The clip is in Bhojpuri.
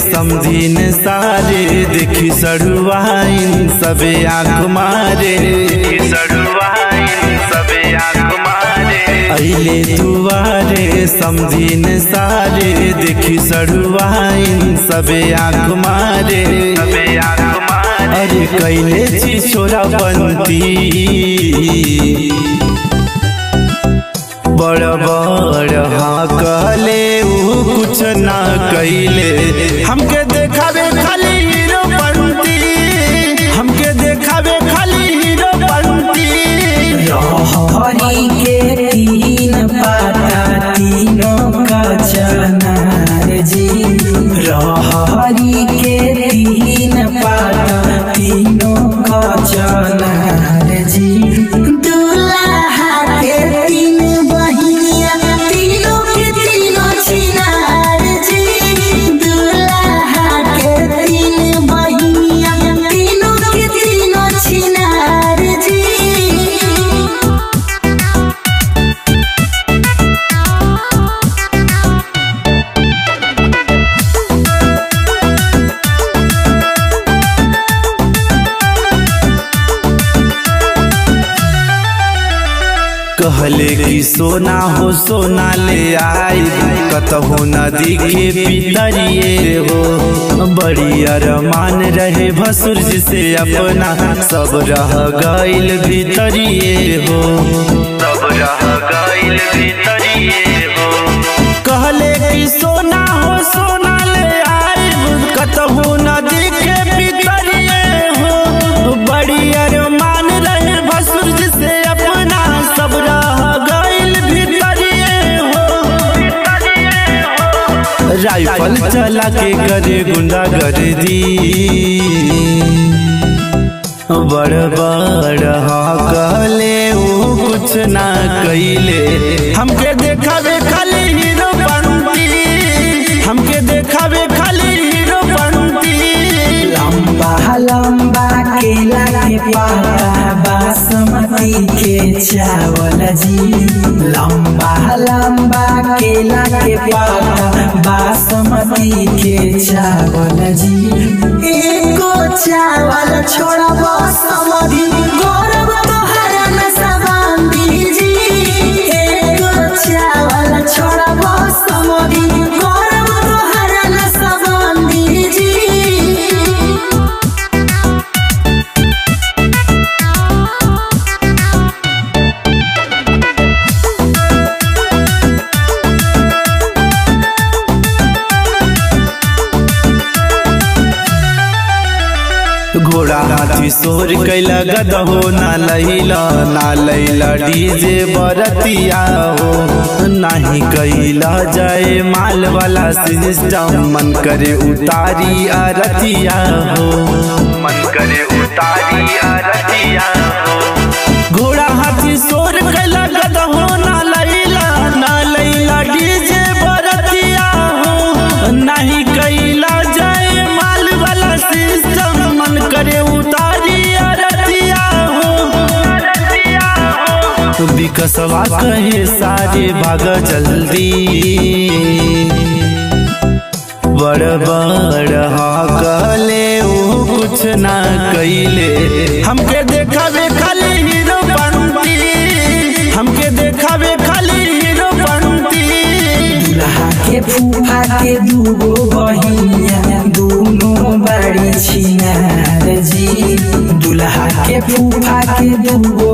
समझी न सारे देखी सड़ुआइन सबे आँख मारे अइले दुआरे समझी न सारे देखी सड़ुआइन सबे आँख मारे अरे कैले छी छोरा बनती बड़ बड़ हाँ कहले ऊ कुछ ना कैले हमके देखावे खाली हीरो बनती हमके देखावे खाली हीरो बनती हरी के तीन पाता तीनों का चनार जी हरी के तीन पाता तीनों का चनार जी दूल्हा के तीन बहिनिया तीनों के तीनों छिनार जी दूल्हा के तीन बहिनिया तीनों के तीनों छिनार जी। कहले कि सोना हो सोना ले आई कतहु नदी के पितरिए हो बड़ी अरमान रहे भसुर से अपना सब रह गइल भीतरिए हो कहले कि सोना हो सोना ले आई कतहु नदी के पितरिए हो बड़ी अरमान रहे भसुर से अपना सब रह गइल भीतरिए हो राइफल चला के करे गुंडा गर्दी बड़ बड़ हाँ कहले ऊ कुछ ना कैले हमके देखावे खाली हीरो बनती हमके देखावे खाली हीरो बनती लंबा लंबा केला के पाता बासमती के चावल जी लंबा लंबा केला के पाता बासमती के चावल जी एको चावल छोड़ा बासमती गौरव तोहरा न सबांदी जी एको चावल छोड़ा बासमती गौरव तोहरा न सबांदी जी। घोड़ा हाथी सोर कैला गदहो ना लैला डीजे बरतिया हो नाही कैला जाए माल वाला सिस्टम मन करे उतारी आरतिया हो घोड़ा हाथी सोर कैला गदहो ना लैला डीजे बरतिया हो नाही कैला जाए माल वाला सिस्टम मन करे उतारी अरतिया हो विकसवा कहे सारे भाग जल्दी बड़ बड़ हाँ कहले ऊ कुछ ना कैले हमके देखावे खाली हीरो बनती हमके देखावे खाली हीरो बनती दूल्हा के फूफा के दूगो बहिनिया दोनों बड़ी छिनार जी दूल्हा के फूफा के दूगो